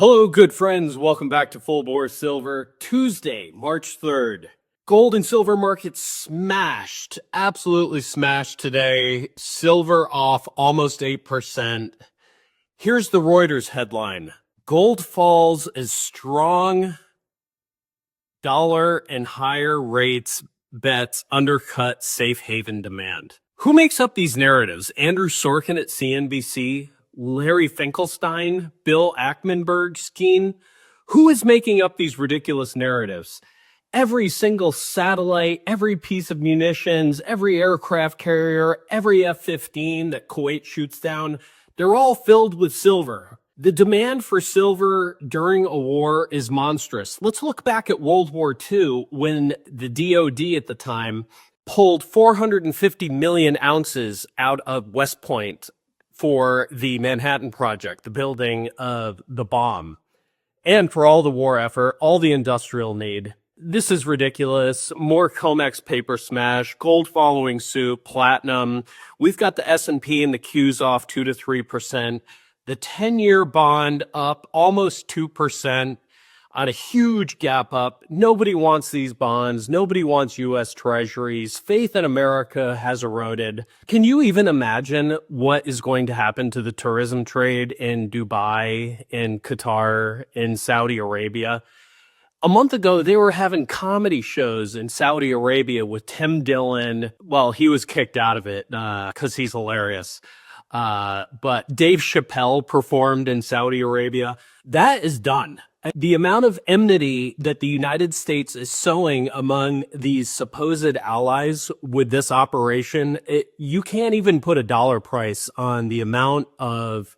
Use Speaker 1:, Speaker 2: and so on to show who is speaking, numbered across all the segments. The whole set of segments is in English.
Speaker 1: Hello, good friends. Welcome back to Full Bore Silver. Tuesday, March 3rd. Gold and silver markets smashed, absolutely smashed today. Silver off almost 8%. Here's the Reuters headline. Gold falls as strong dollar and higher rates bets undercut safe haven demand. Who makes up these narratives? Andrew Sorkin at CNBC? Larry Finkelstein, Bill Ackman-Skeen? Who is making up these ridiculous narratives? Every single satellite, every piece of munitions, every aircraft carrier, every F-15 that Kuwait shoots down, they're all filled with silver. The demand for silver during a war is monstrous. Let's look back at World War II when the DoD at the time pulled 450 million ounces out of West Point for the Manhattan Project, the building of the bomb, and for all the war effort, all the industrial need. This is ridiculous. More COMEX paper smash, gold following suit, platinum. We've got the S&P and the Qs off 2 to 3%. The 10-year bond up almost 2% on a huge gap up. Nobody wants these bonds. Nobody wants U.S. Treasuries. Faith in America has eroded. Can you even imagine what is going to happen to the tourism trade in Dubai, in Qatar, in Saudi Arabia? A month ago, they were having comedy shows in Saudi Arabia with Tim Dillon. Well, he was kicked out of it because he's hilarious. But Dave Chappelle performed in Saudi Arabia. That is done. The amount of enmity that the United States is sowing among these supposed allies with this operation, you can't even put a dollar price on the amount of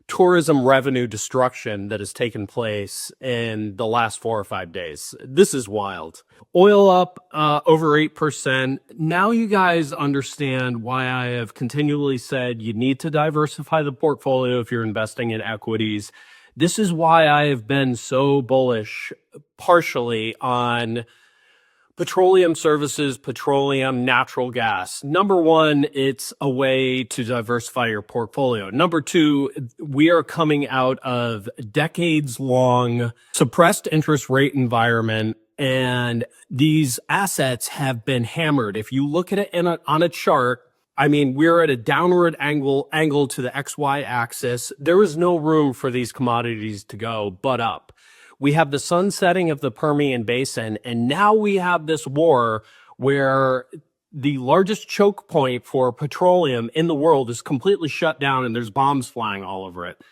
Speaker 1: tourism revenue destruction that has taken place in the last 4 or 5 days. This is wild. Oil up over 8%. Now you guys understand why I have continually said you need to diversify the portfolio if you're investing in equities. This is why I have been so bullish partially on petroleum services, petroleum, natural gas. Number one, it's a way to diversify your portfolio. Number two, we are coming out of decades-long suppressed interest rate environment, and these assets have been hammered. If you look at it on a chart, I mean, we're at a downward angle to the XY axis. There is no room for these commodities to go but up. We have the sunsetting of the Permian Basin, and now we have this war where the largest choke point for petroleum in the world is completely shut down and there's bombs flying all over it.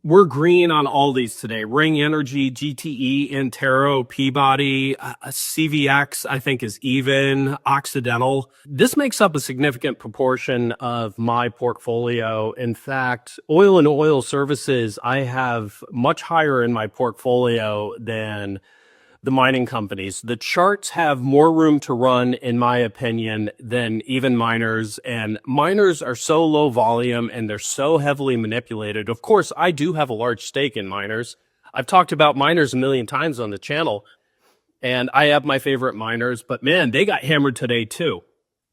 Speaker 1: We're green on all these today. Ring Energy, GTE, Antero, Peabody, CVX, I think is even, Occidental. This makes up a significant proportion of my portfolio. In fact, oil and oil services, I have much higher in my portfolio than the mining companies. The charts have more room to run, in my opinion, than even miners. And miners are so low volume and they're so heavily manipulated. Of course, I do have a large stake in miners. I've talked about miners a million times on the channel, and I have my favorite miners, but man, they got hammered today too.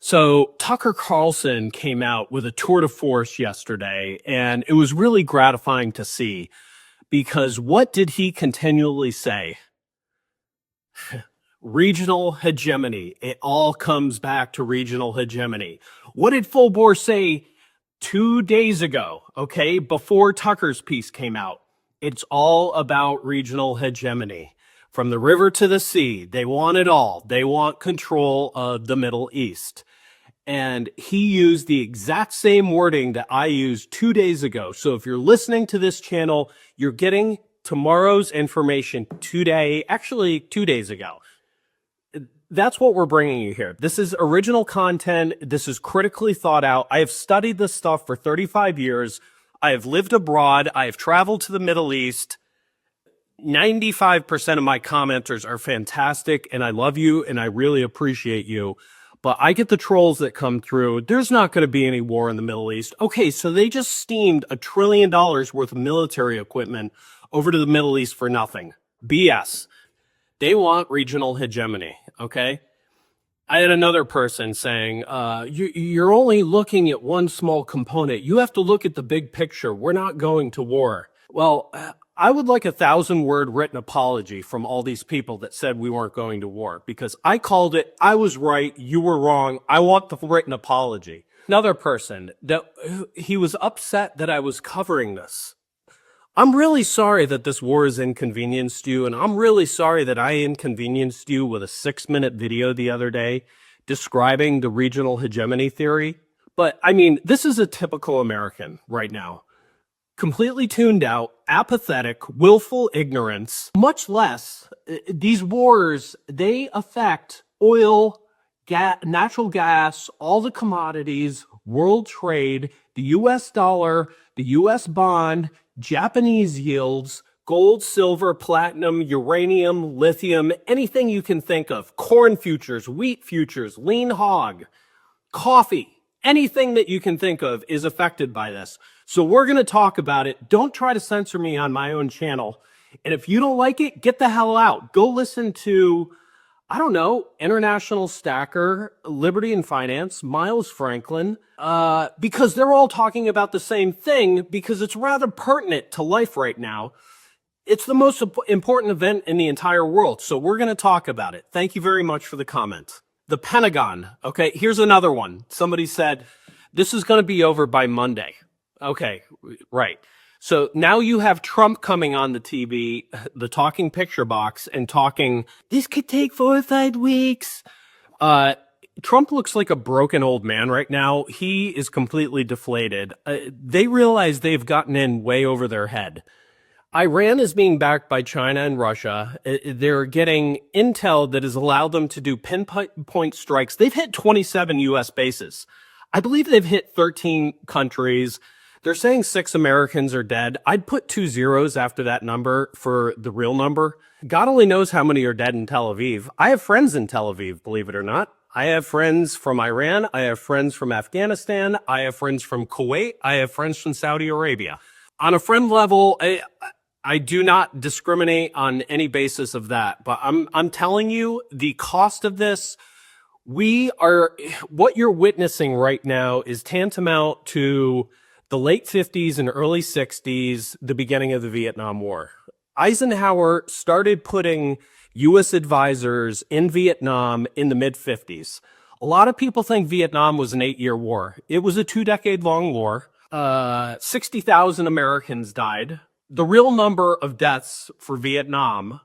Speaker 1: So Tucker Carlson came out with a tour de force yesterday, and it was really gratifying to see, because what did he continually say? Regional hegemony. It all comes back to regional hegemony. What did Full Bore say 2 days ago, okay, before Tucker's piece came out? It's all about regional hegemony. From the river to the sea, they want it all. They want control of the Middle East. And he used the exact same wording that I used 2 days ago. So if you're listening to this channel, you're getting tomorrow's information today, actually 2 days ago. That's what we're bringing you here. This is original content. This is critically thought out. I have studied this stuff for 35 years. I have lived abroad. I have traveled to the Middle East. 95% of my commenters are fantastic, and I love you, and I really appreciate you. But I get the trolls that come through. There's not going to be any war in the Middle East. Okay, so they just steamed $1 trillion worth of military equipment over to the Middle East for nothing. BS. They want regional hegemony, okay? I had another person saying, you're only looking at one small component. You have to look at the big picture. We're not going to war. Well, I would like a 1,000-word written apology from all these people that said we weren't going to war, because I called it. I was right. You were wrong. I want the written apology. Another person that he was upset that I was covering this. I'm really sorry that this war has inconvenienced you, and I'm really sorry that I inconvenienced you with a 6-minute video the other day describing the regional hegemony theory. But, I mean, this is a typical American right now. Completely tuned out, apathetic, willful ignorance. Much less, these wars, they affect oil, natural gas, all the commodities, world trade, the US dollar, the US bond, Japanese yields, gold, silver, platinum, uranium, lithium, anything you can think of. Corn futures, wheat futures, lean hog, coffee, anything that you can think of is affected by this. So we're going to talk about it. Don't try to censor me on my own channel. And if you don't like it, get the hell out. Go listen to, I don't know, International Stacker, Liberty and Finance, Miles Franklin, because they're all talking about the same thing, because it's rather pertinent to life right now. It's the most important event in the entire world. So we're going to talk about it. Thank you very much for the comment. The Pentagon. Okay, here's another one. Somebody said, this is going to be over by Monday. Okay, right. So now you have Trump coming on the TV, the talking picture box, and talking, this could take 4 or 5 weeks. Trump looks like a broken old man right now. He is completely deflated. They realize they've gotten in way over their head. Iran is being backed by China and Russia. They're getting intel that has allowed them to do pinpoint strikes. They've hit 27 U.S. bases. I believe they've hit 13 countries. They're saying 6 Americans are dead. I'd put 2 zeros after that number for the real number. God only knows how many are dead in Tel Aviv. I have friends in Tel Aviv, believe it or not. I have friends from Iran. I have friends from Afghanistan. I have friends from Kuwait. I have friends from Saudi Arabia. On a friend level, I do not discriminate on any basis of that, but I'm telling you, the cost of this, what you're witnessing right now is tantamount to the late 50s and early 60s, the beginning of the Vietnam War. Eisenhower started putting U.S. advisors in Vietnam in the mid-50s. A lot of people think Vietnam was an 8-year war. It was a 2-decade-long war. 60,000 Americans died. The real number of deaths for Vietnam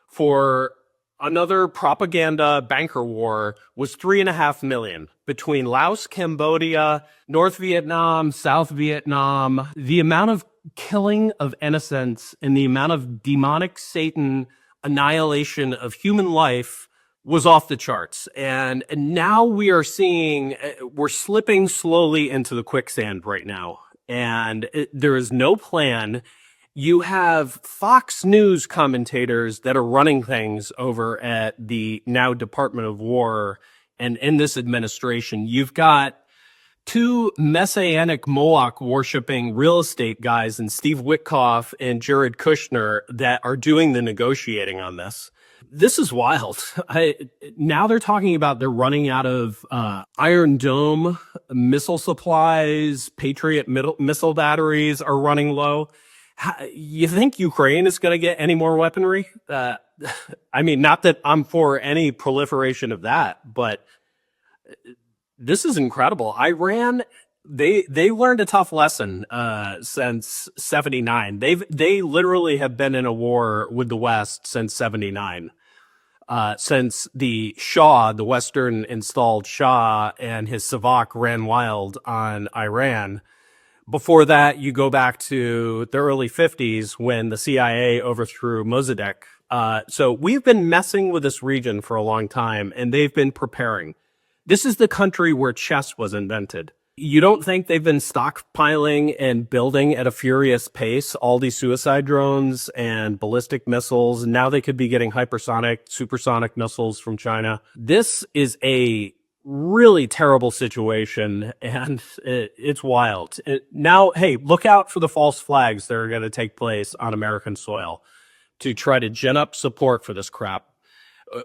Speaker 1: for another propaganda banker war was 3.5 million between Laos, Cambodia, North Vietnam, South Vietnam. The amount of killing of innocents and the amount of demonic Satan annihilation of human life was off the charts. And now we are seeing, we're slipping slowly into the quicksand right now. And there is no plan. You have Fox News commentators that are running things over at the now Department of War and in this administration. You've got 2 messianic Moloch worshiping real estate guys and Steve Witkoff and Jared Kushner that are doing the negotiating on this. This is wild. Now they're talking about they're running out of Iron Dome missile supplies, Patriot missile batteries are running low. You think Ukraine is going to get any more weaponry? I mean, not that I'm for any proliferation of that, but this is incredible. Iran, they learned a tough lesson since 79. They literally have been in a war with the West since 79. Since the Shah, the Western installed Shah, and his Savak ran wild on Iran. Before that, you go back to the early 50s when the CIA overthrew Mossadegh. So we've been messing with this region for a long time, and they've been preparing. This is the country where chess was invented. You don't think they've been stockpiling and building at a furious pace all these suicide drones and ballistic missiles? Now they could be getting hypersonic, supersonic missiles from China. This is a really terrible situation, and it's wild. Now, hey, look out for the false flags that are going to take place on American soil to try to gin up support for this crap.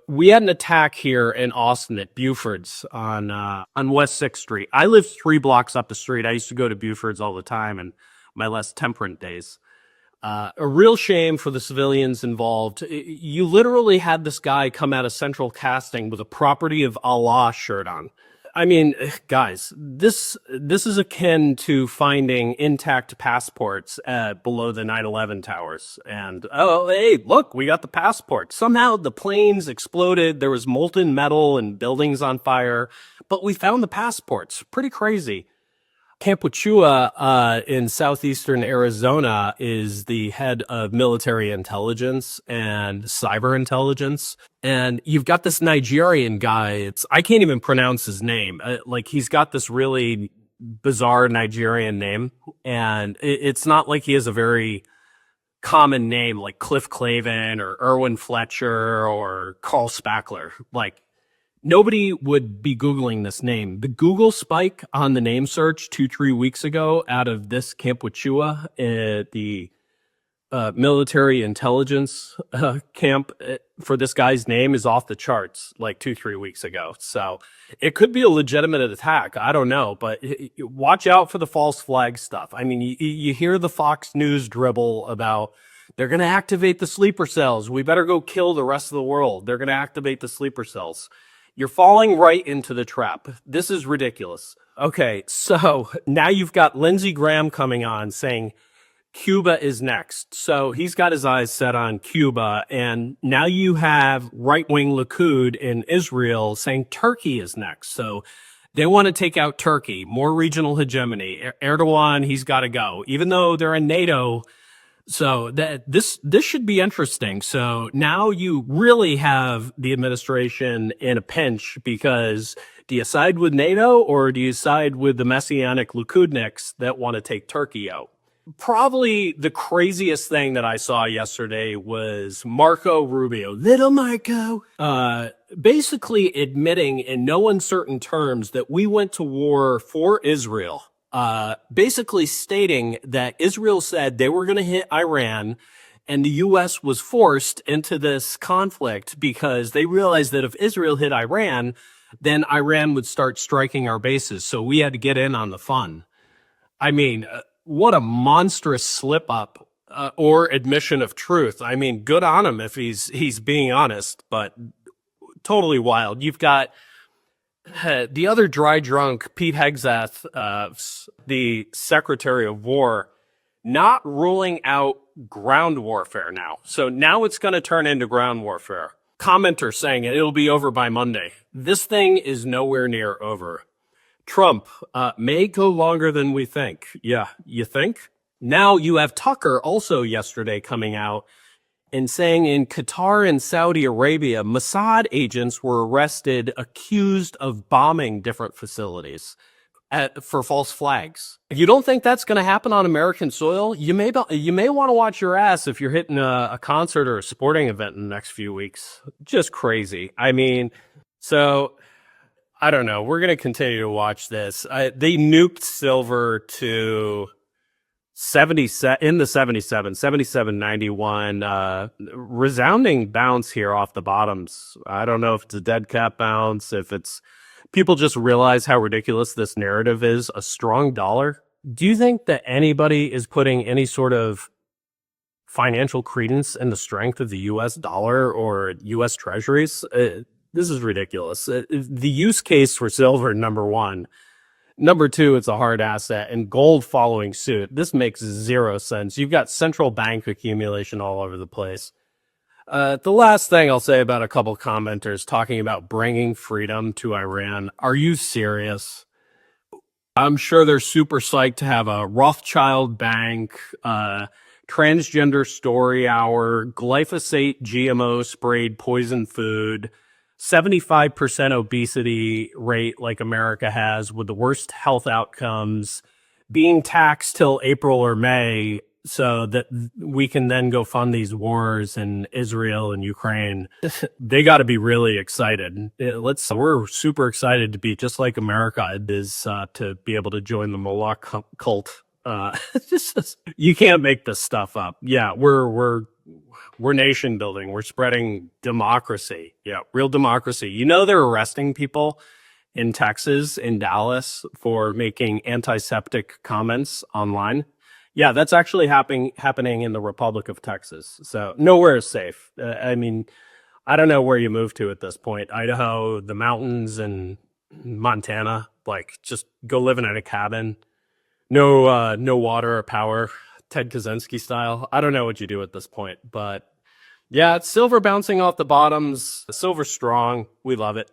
Speaker 1: We had an attack here in Austin at Buford's on West 6th Street. I lived 3 blocks up the street. I used to go to Buford's all the time in my less temperate days. A real shame for the civilians involved. You literally had this guy come out of central casting with a Property of Allah shirt on. I mean, guys, this is akin to finding intact passports below the 9/11 towers. And oh, hey, look, we got the passport. Somehow the planes exploded. There was molten metal and buildings on fire, but we found the passports. Pretty crazy. Campuchua in southeastern Arizona is the head of military intelligence and cyber intelligence. And you've got this Nigerian guy. I can't even pronounce his name. Like he's got this really bizarre Nigerian name. And it's not like he has a very common name like Cliff Clavin or Erwin Fletcher or Carl Spackler. Like, nobody would be Googling this name. The Google spike on the name search 2-3 weeks ago out of this Campuchua, the military intelligence camp for this guy's name is off the charts like 2-3 weeks ago. So it could be a legitimate attack. I don't know, but watch out for the false flag stuff. I mean, you hear the Fox News dribble about they're going to activate the sleeper cells. We better go kill the rest of the world. They're going to activate the sleeper cells. You're falling right into the trap. This is ridiculous. Okay, so now you've got Lindsey Graham coming on saying Cuba is next. So he's got his eyes set on Cuba. And now you have right-wing Likud in Israel saying Turkey is next. So they want to take out Turkey, more regional hegemony. Erdogan, he's got to go. Even though they're in NATO, so this should be interesting. So now you really have the administration in a pinch because do you side with NATO or do you side with the messianic Likudniks that want to take Turkey out? Probably the craziest thing that I saw yesterday was Marco Rubio, little Marco, basically admitting in no uncertain terms that we went to war for Israel. Basically stating that Israel said they were going to hit Iran and the U.S. was forced into this conflict because they realized that if Israel hit Iran, then Iran would start striking our bases. So we had to get in on the fun. I mean, what a monstrous slip up or admission of truth. I mean, good on him if he's being honest, but totally wild. You've got the other dry drunk, Pete Hegseth, the Secretary of War, not ruling out ground warfare now. So now it's going to turn into ground warfare. Commenter saying it'll be over by Monday. This thing is nowhere near over. Trump may go longer than we think. Yeah, you think? Now you have Tucker also yesterday coming out and saying in Qatar and Saudi Arabia, Mossad agents were arrested accused of bombing different facilities for false flags. If you don't think that's going to happen on American soil, you may want to watch your ass if you're hitting a concert or a sporting event in the next few weeks. Just crazy. I mean, so I don't know. We're going to continue to watch this. They nuked silver to 77 in the 77.91, resounding bounce here off the bottoms. I don't know if it's a dead cat bounce, if it's people just realize how ridiculous this narrative is. A strong dollar. Do you think that anybody is putting any sort of financial credence in the strength of the U.S. dollar or U.S. treasuries? This is ridiculous. The use case for silver, number one. Number two, it's a hard asset, and gold following suit. This makes zero sense. You've got central bank accumulation all over the place. The last thing I'll say about a couple commenters talking about bringing freedom to Iran. Are you serious? I'm sure they're super psyched to have a Rothschild bank, transgender story hour, glyphosate GMO sprayed poison food, 75% obesity rate like America has with the worst health outcomes, being taxed till April or May so that we can then go fund these wars in Israel and Ukraine. They got to be really excited. We're super excited to be just like America is to be able to join the Moloch cult. You can't make this stuff up. Yeah, we're nation building. We're spreading democracy. Yeah, real democracy. You know, they're arresting people in Texas, in Dallas, for making antiseptic comments online. Yeah, that's actually happening in the Republic of Texas. So nowhere is safe. I mean, I don't know where you move to at this point. Idaho, the mountains, and Montana. Like, just go living in a cabin. No, no water or power. Ted Kaczynski style. I don't know what you do at this point, but yeah, it's silver bouncing off the bottoms. Silver strong. We love it.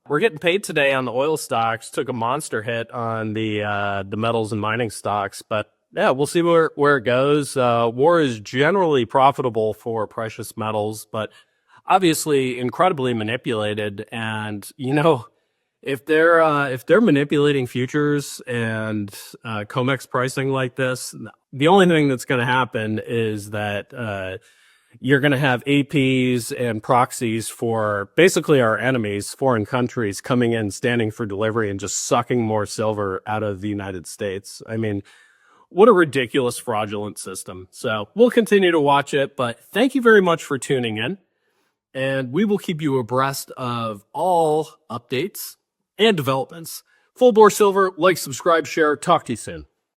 Speaker 1: We're getting paid today on the oil stocks. Took a monster hit on the metals and mining stocks, but yeah, we'll see where it goes. War is generally profitable for precious metals, but obviously incredibly manipulated. And if they're manipulating futures and COMEX pricing like this, the only thing that's going to happen is that you're going to have APs and proxies for basically our enemies, foreign countries, coming in, standing for delivery, and just sucking more silver out of the United States. I mean, what a ridiculous, fraudulent system. So we'll continue to watch it, but thank you very much for tuning in, and we will keep you abreast of all updates and developments. Full Bore Silver, like, subscribe, share. Talk to you soon.